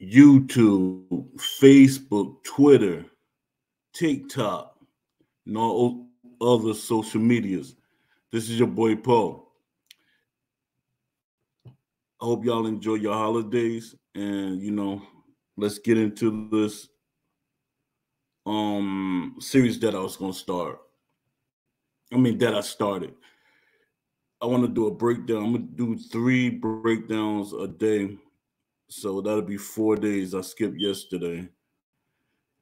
YouTube, Facebook, Twitter, TikTok, and all other social medias. This is your boy Paul. I hope y'all enjoy your holidays, and let's get into this series that I was gonna start. I mean that I started. I want to do a breakdown. I'm gonna do 3 breakdowns a day, so that'll be 4 days. I skipped yesterday.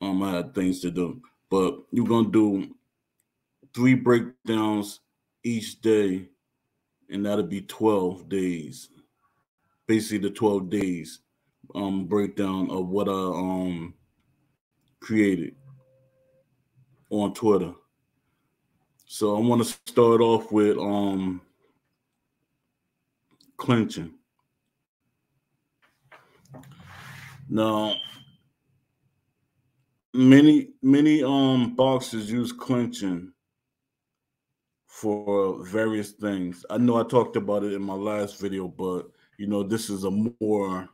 I had things to do, but you're gonna do 3 breakdowns each day, and that'll be 12 days. Basically, the 12 days breakdown of what I created on Twitter. So I want to start off with clinching. Now, many boxers use clinching for various things. I know I talked about it in my last video, but this is a more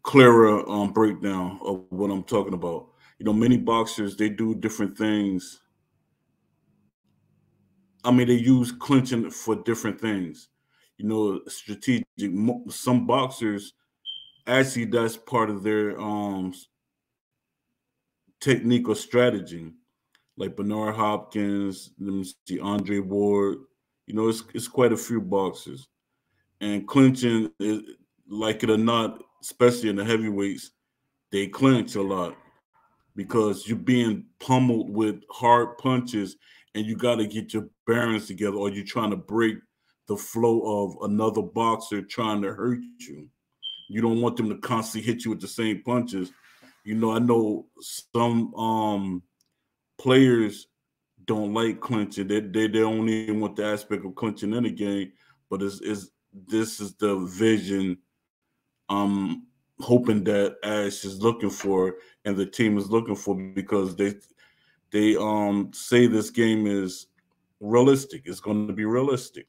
clearer breakdown of what I'm talking about. Many boxers, they do different things. I mean, they use clinching for different things. Strategic. Some boxers actually, that's part of their technique or strategy. Like Bernard Hopkins, let me see, Andre Ward. It's quite a few boxers. And clinching, is, like it or not, especially in the heavyweights, they clinch a lot because you're being pummeled with hard punches, and you got to get your bearings together, or you're trying to break the flow of another boxer trying to hurt you. You don't want them to constantly hit you with the same punches. I know some players don't like clinching. They don't even want the aspect of clinching in the game, but it's this is the vision I'm hoping that Ash is looking for and the team is looking for, because they say this game is realistic. It's going to be realistic.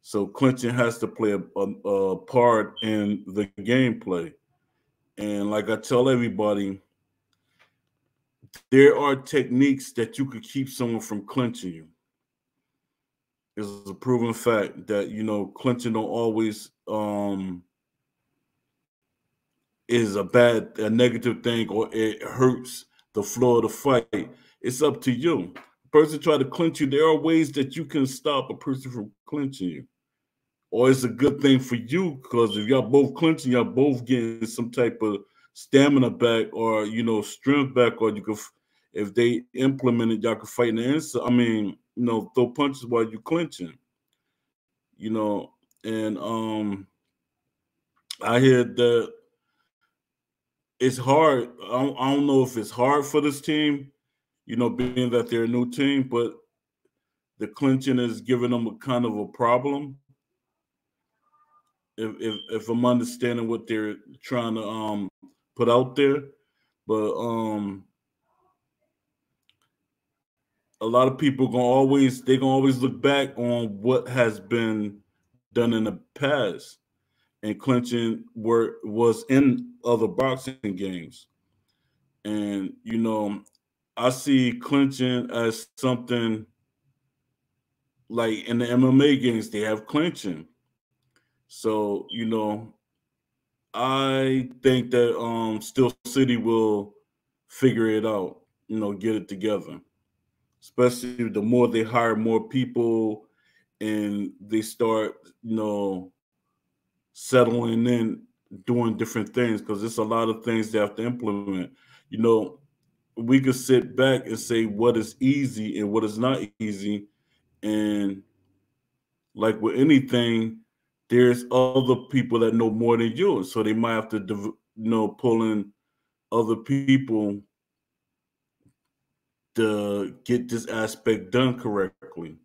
So clinching has to play a part in the gameplay. And like I tell everybody, there are techniques that you could keep someone from clinching you. It's a proven fact that clinching don't always is a negative thing, or it hurts the flow of the fight. It's up to you. A person try to clinch you. There are ways that you can stop a person from clinching you, or it's a good thing for you, because if y'all both clinching, y'all both getting some type of stamina back, or strength back, or you could, if they implement it, y'all could fight in the inside. I mean, throw punches while you clinching. You know, and I hear that it's hard. I don't know if it's hard for this team, being that they're a new team, but the clinching is giving them a kind of a problem. If I'm understanding what they're trying to put out there, but a lot of people gonna always look back on what has been done in the past, and clinching was in other boxing games, and I see clinching as something like in the MMA games they have clinching. So I think that Steel City will figure it out, get it together. Especially the more they hire more people and they start, settling in, doing different things, because there's a lot of things they have to implement. You know, we could sit back and say what is easy and what is not easy, and like with anything, there's other people that know more than you, so they might have to, pull in other people to get this aspect done correctly.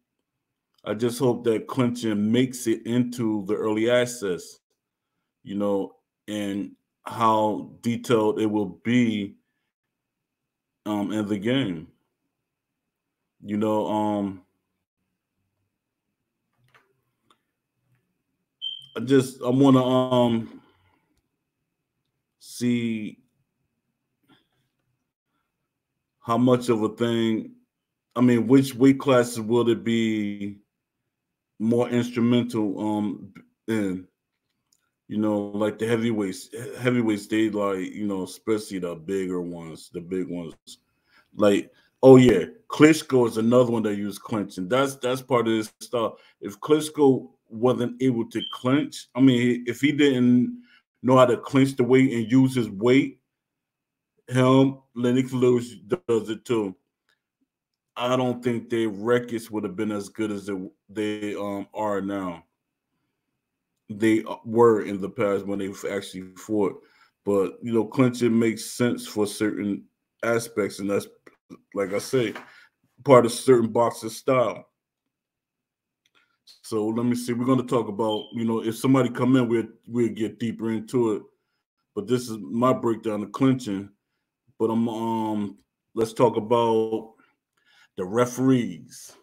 I just hope that clinching makes it into the early access, you know, and how detailed it will be in the game. You know, I want to see how much of a thing. I mean, which weight classes will it be more instrumental in? You know, like the heavyweights. Heavyweights, they like, you know, especially the bigger ones, the big ones. Like, oh yeah, Klitschko is another one that used clinching. That's part of his stuff. If Klitschko wasn't able to clinch, I mean, if he didn't know how to clinch the weight and use his weight, Lennox Lewis does it too. I don't think their records would have been as good as they are now. They were in the past when they actually fought. But you know, clinching makes sense for certain aspects, and that's like I say, part of certain boxer style. So let me see. We're going to talk about, you know, if somebody come in, we'll get deeper into it. But this is my breakdown of clinching. But let's talk about the referees.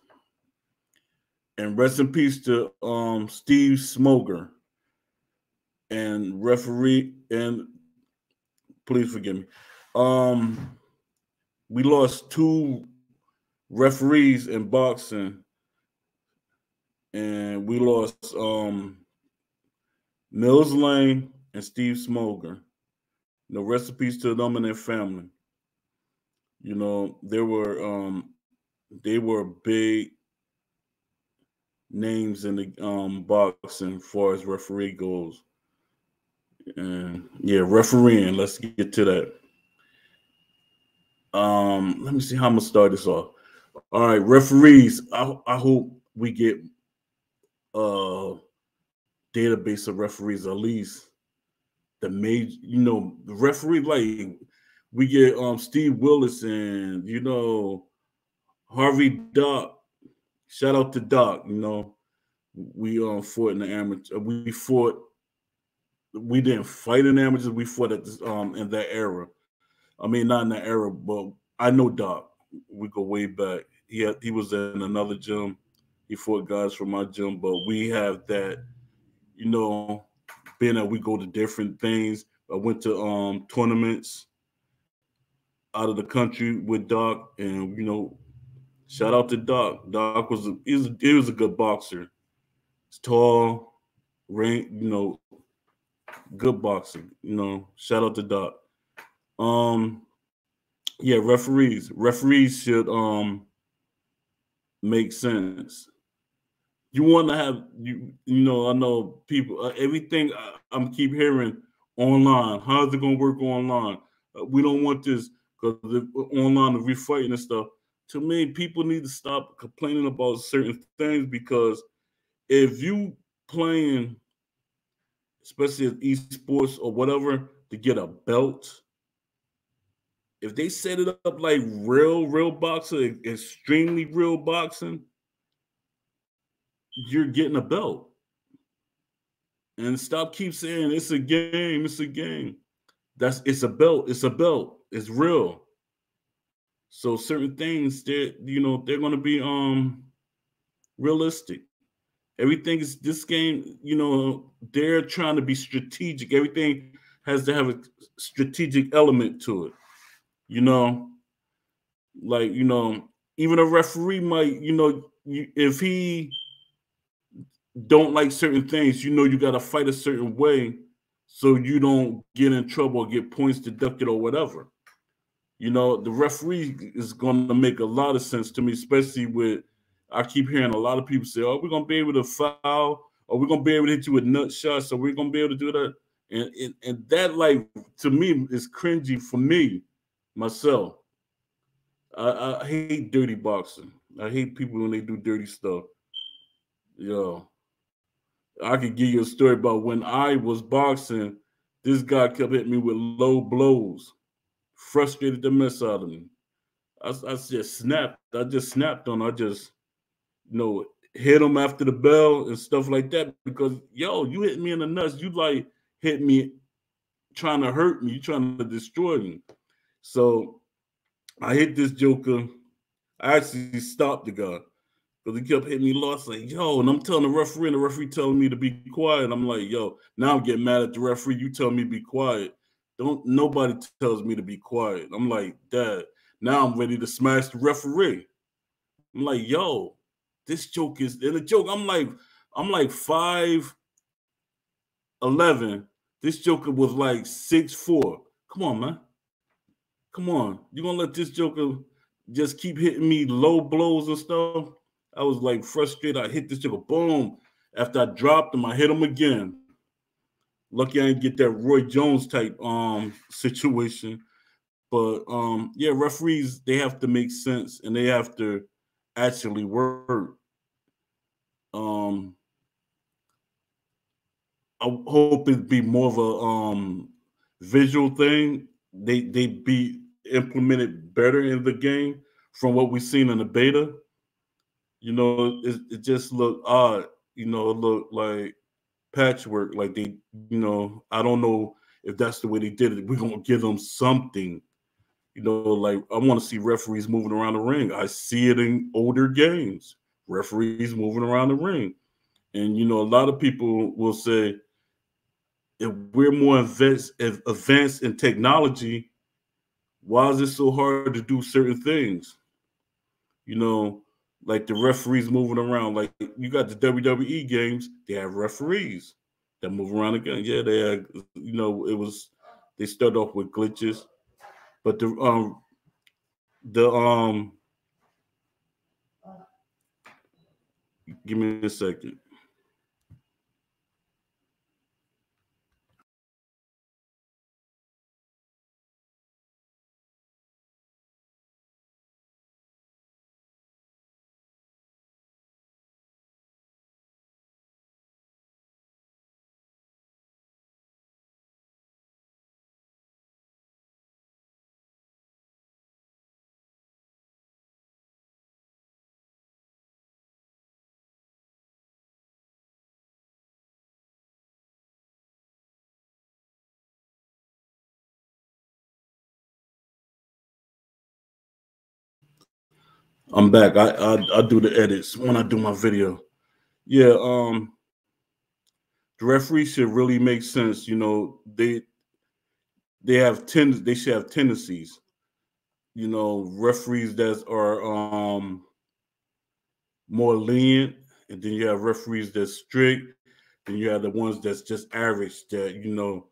And rest in peace to Steve Smoger and referee, and please forgive me. We lost two referees in boxing, and we lost Mills Lane and Steve Smoger. You know, rest in peace to them and their family. You know, they were big names in the boxing as far as referee goes. And yeah, refereeing. Let's get to that. Let me see how I'm gonna start this off. All right, referees. I hope we get a database of referees, at least the major, you know, the referee, like we get Steve Willis and, you know, Harvey Doc. Shout out to Doc, you know. We fought in the amateur. We didn't fight in amateurs, we fought at this in that era. I mean, not in that era, but I know Doc. We go way back. He was in another gym. He fought guys from my gym, but we have that, you know, being that we go to different things. I went to tournaments out of the country with Doc, and you know, shout out to Doc. Doc he was a good boxer. He's tall, you know, good boxing. You know, shout out to Doc. Um, yeah, referees. Referees should make sense. You want to have you know, I know people everything I'm keep hearing online. How's it gonna work online? We don't want this because online if we're fighting and stuff. To me, people need to stop complaining about certain things because if you playing, especially at esports or whatever, to get a belt, if they set it up like real boxing, extremely real boxing, you're getting a belt. And stop keep saying it's a game, it's a game. It's a belt, it's a belt, it's real. So certain things they're gonna be realistic. Everything is this game, you know, they're trying to be strategic. Everything has to have a strategic element to it. You know, like, you know, even a referee might, you know, if he don't like certain things, you know, you got to fight a certain way so you don't get in trouble or get points deducted or whatever. You know, the referee is going to make a lot of sense to me, especially with, I keep hearing a lot of people say, oh, we're going to be able to foul, or we're going to be able to hit you with nut shots, so we're going to be able to do that. And that, like, to me, is cringy for me, myself. I hate dirty boxing. I hate people when they do dirty stuff. Yo, I could give you a story about when I was boxing. This guy kept hitting me with low blows, frustrated the mess out of me. I just snapped. I just snapped on. I just, you know, hit him after the bell and stuff like that because yo, you hit me in the nuts. You like hit me trying to hurt me. You trying to destroy me. So I hit this joker. I actually stopped the guy because he kept hitting me lost. Like, yo, and I'm telling the referee telling me to be quiet. I'm like, yo, now I'm getting mad at the referee. You telling me to be quiet. Don't nobody tells me to be quiet. I'm like, Dad, now I'm ready to smash the referee. I'm like, yo, this joke is in a joke. I'm like 5'11". This joker was like 6'4". Come on, man. Come on. You gonna let this joker just keep hitting me low blows and stuff? I was like frustrated. I hit this joker, boom. After I dropped him, I hit him again. Lucky I didn't get that Roy Jones type situation. But yeah, referees, they have to make sense and they have to actually work. Um I hope it be more of a visual thing. They be implemented better in the game from what we've seen in the beta. You know, it just looked odd. You know, it looked like patchwork. Like they, you know, I don't know if that's the way they did it. We're gonna give them something. You know, like I want to see referees moving around the ring. I see it in older games. Referees moving around the ring. And you know, a lot of people will say, if we're more advanced in technology, why is it so hard to do certain things? You know, like the referees moving around. Like you got the WWE games, they have referees that move around again. Yeah, they had, you know, they start off with glitches, but the give me a second. I'm back. I do the edits when I do my video. Yeah, the referee should really make sense. You know, they should have tendencies. You know, referees that are more lenient, and then you have referees that's strict. Then you have the ones that's just average. That you know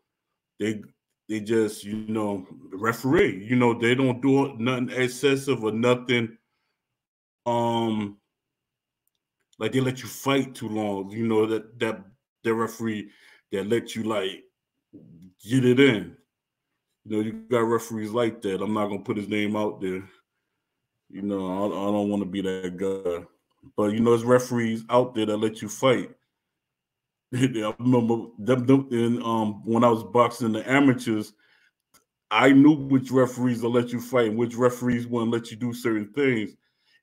they they just you know referee. You know they don't do nothing excessive or nothing. Um, like they let you fight too long. You know that referee that let you like get it in. You know you got referees like that. I'm not gonna put his name out there. You know I don't want to be that guy. But you know, there's referees out there that let you fight. I remember them in, when I was boxing the amateurs, I knew which referees to let you fight and which referees wouldn't let you do certain things.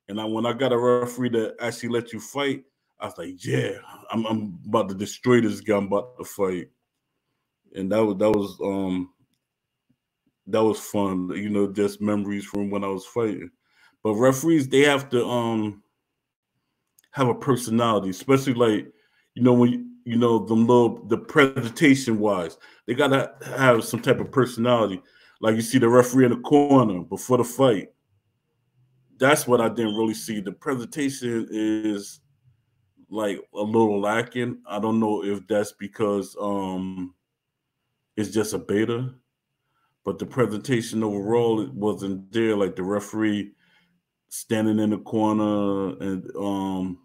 And when I got a referee that actually let you fight, I was like, yeah, I'm about to destroy this guy. I'm about to fight. And that was fun. You know, just memories from when I was fighting. But referees, they have to have a personality, especially like you know when you know the presentation wise, they gotta have some type of personality. Like you see the referee in the corner before the fight. That's what I didn't really see. The presentation is like a little lacking. I don't know if that's because it's just a beta, but the presentation overall it wasn't there. Like the referee standing in the corner and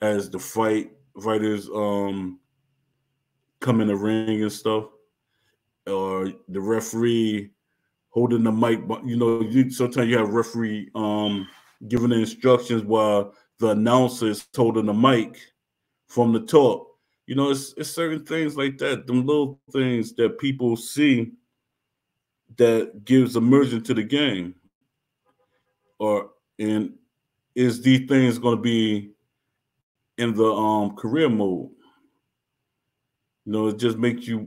as the fighters come in the ring and stuff, or the referee holding the mic. But you know, sometimes you have referee giving the instructions while the announcer is holding the mic from the top. You know, it's certain things like that, them little things that people see that gives immersion to the game. Or and is these things going to be in the career mode? You know, it just makes you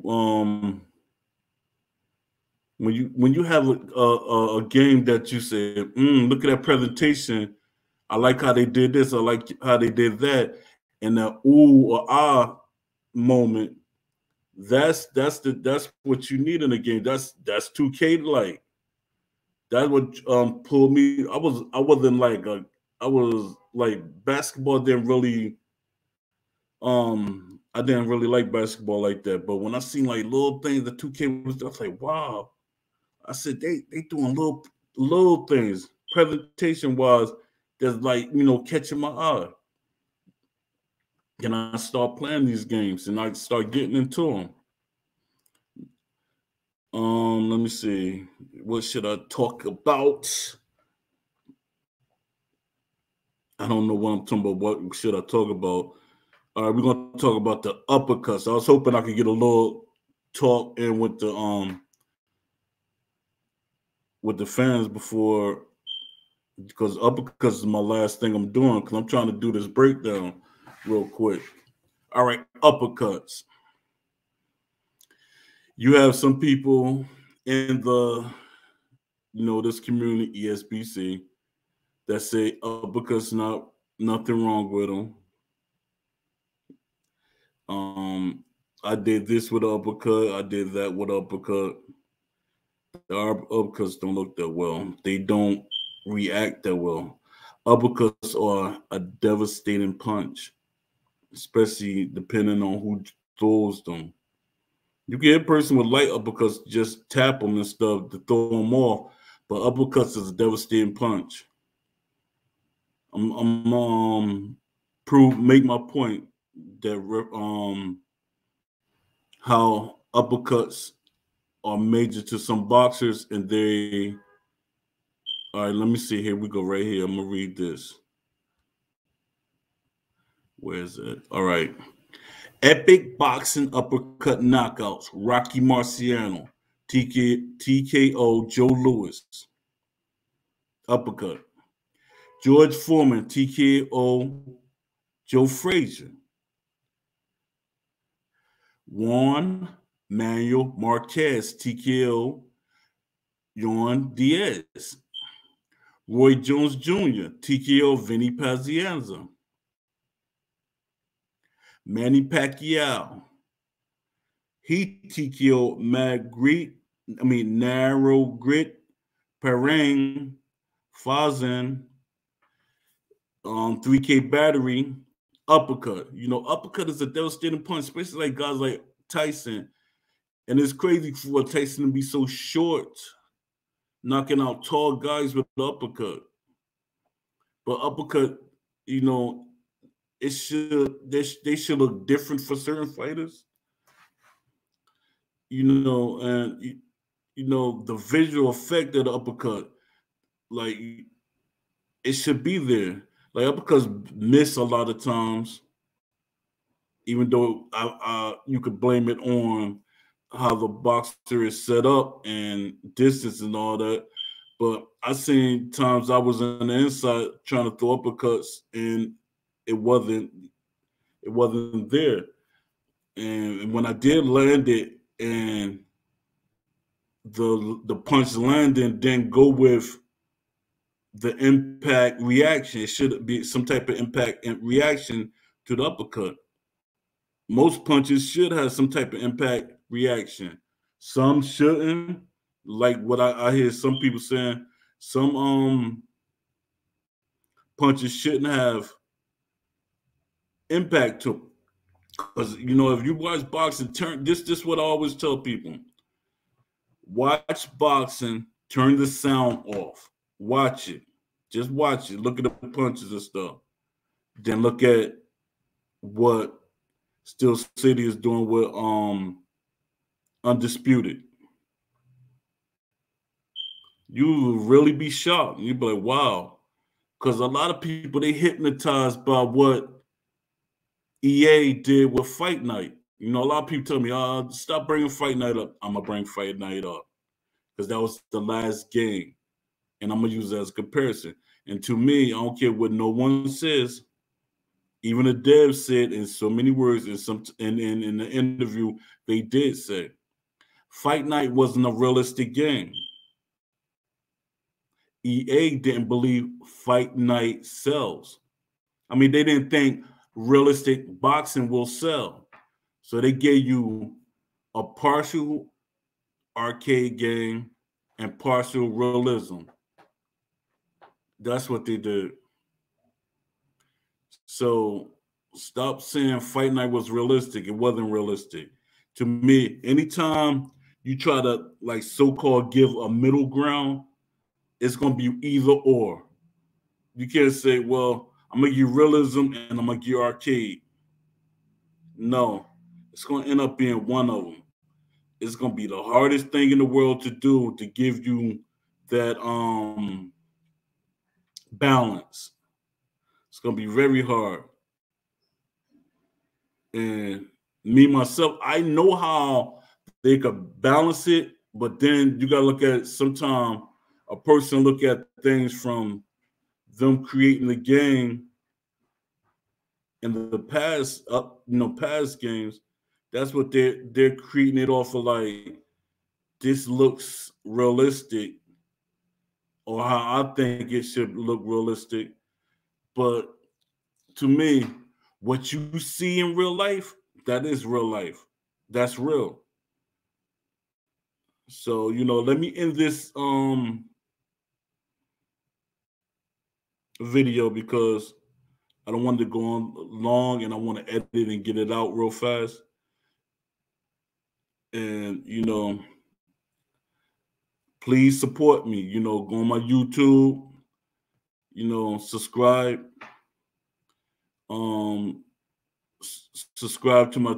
when you have a game that you say, look at that presentation. I like how they did this. I like how they did that. And the ooh or ah moment, That's what you need in a game. That's 2K like. That's what pulled me. I wasn't like I was like basketball didn't really I didn't really like basketball like that. But when I seen like little things that 2K was, I was like, wow. I said they doing little things presentation wise that's like catching my eye. And I start playing these games and I start getting into them. Let me see. What should I talk about? I don't know what I'm talking about. What should I talk about? All right, we're gonna talk about the uppercuts. I was hoping I could get a little talk in with the fans before, because uppercuts is my last thing I'm doing because I'm trying to do this breakdown real quick. All right, uppercuts. You have some people in the this community ESBC that say uppercuts nothing wrong with them. I did this with an uppercut. I did that with uppercut. Our uppercuts don't look that well. They don't react that well. Uppercuts are a devastating punch, especially depending on who throws them. You can hit a person with light uppercuts, just tap them and stuff to throw them off, but uppercuts is a devastating punch. I'm make my point that how uppercuts are major to some boxers, and they. All right, let me see. Here we go. Right here, I'm gonna read this. Where is it? All right. Epic boxing uppercut knockouts. Rocky Marciano, TKO Joe Louis. Uppercut. George Foreman, TKO Joe Frazier. Juan Manuel Marquez, TKO Juan Diaz. Roy Jones Jr., TKO Vinny Pazienza. Manny Pacquiao. He TKO Narrow Grit, Perang, Fazan, 3K Battery, uppercut. Uppercut is a devastating punch, especially like guys like Tyson. And it's crazy for Tyson to be so short, knocking out tall guys with the uppercut. But uppercut, they should look different for certain fighters. And the visual effect of the uppercut, like it should be there. Like uppercuts miss a lot of times, even though you could blame it on how the boxer is set up and distance and all that. But I seen times I was on the inside trying to throw uppercuts and it wasn't there. And when I did land it and the punch landing didn't go with the impact reaction, it should be some type of impact and reaction to the uppercut. Most punches should have some type of impact reaction. Some shouldn't. Like what I hear some people saying, some punches shouldn't have impact to them. Because if you watch boxing, this what I always tell people. Watch boxing, turn the sound off. Watch it. Just watch it. Look at the punches and stuff. Then look at what Steel City is doing with Undisputed. You will really be shocked. You'll be like, wow. Because a lot of people, they hypnotized by what EA did with Fight Night. A lot of people tell me, stop bringing Fight Night up. I'm going to bring Fight Night up. Because that was the last game. And I'm going to use that as a comparison. And to me, I don't care what no one says. Even the dev said in so many words in the interview, they did say, Fight Night wasn't a realistic game. EA didn't believe Fight Night sells. I mean, they didn't think realistic boxing will sell. So they gave you a partial arcade game and partial realism. That's what they did. So stop saying Fight Night was realistic. It wasn't realistic. To me, anytime you try to like so-called give a middle ground, it's gonna be either or. You can't say, well, I'm gonna give realism and I'm gonna give arcade. No, it's gonna end up being one of them. It's gonna be the hardest thing in the world to do to give you that balance. It's gonna be very hard. And me myself, I know how they could balance it, but then you gotta look at sometimes a person look at things from them creating the game in the past, past games. That's what they're creating it off of like this looks realistic or how I think it should look realistic. But to me, what you see in real life, that is real life. That's real. So, let me end this video because I don't want to go on long and I want to edit it and get it out real fast. And, please support me. Go on my YouTube, subscribe. Subscribe to my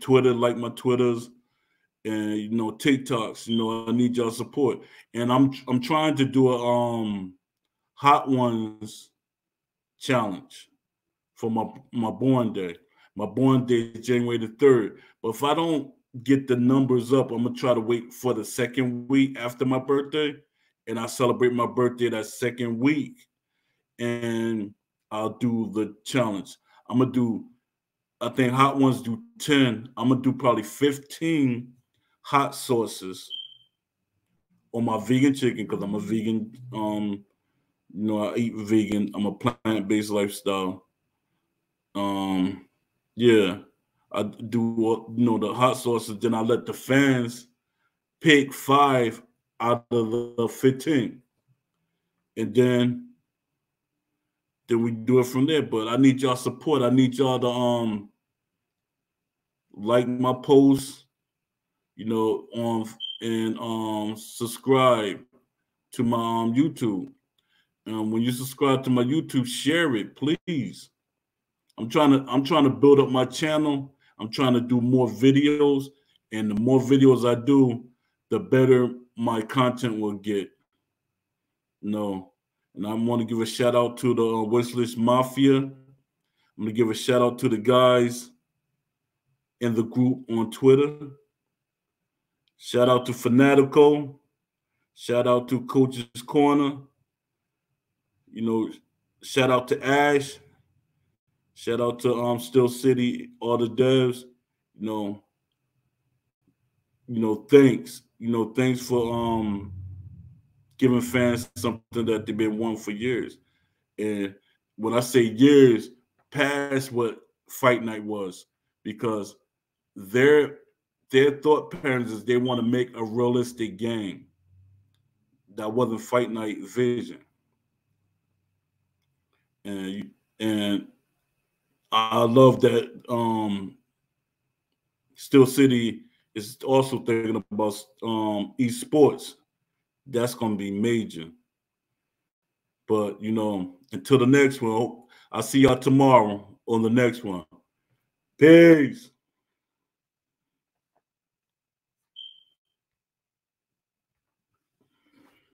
Twitter, like my Twitters and TikToks. I need y'all support. And I'm trying to do a Hot Ones challenge for my born day. My born day is January the 3rd. But if I don't get the numbers up, I'm gonna try to wait for the second week after my birthday, and I celebrate my birthday that second week, and I'll do the challenge. I'm gonna do. I think Hot Ones do 10. I'm gonna do probably 15 hot sauces on my vegan chicken because I'm a vegan. I eat vegan. I'm a plant-based lifestyle. Yeah, I do the hot sauces. Then I let the fans pick 5 out of the 15, and then we do it from there. But I need y'all support. I need y'all to like my posts, and subscribe to my YouTube. When you subscribe to my YouTube, share it, please. I'm trying to build up my channel. I'm trying to do more videos, and the more videos I do, the better my content will get. And I want to give a shout out to the Wishlist Mafia. I'm gonna give a shout out to the guys in the group on Twitter. Shout out to Fanatico. Shout out to Coach's Corner. Shout out to Ash. Shout out to Still City, all the devs. Thanks. Thanks for giving fans something that they've been wanting for years. And when I say years, past what Fight Night was, because their thought patterns is they want to make a realistic game. That wasn't Fight Night vision. And I love that Still City is also thinking about esports. That's going to be major. But, until the next one, I'll see y'all tomorrow on the next one. Peace.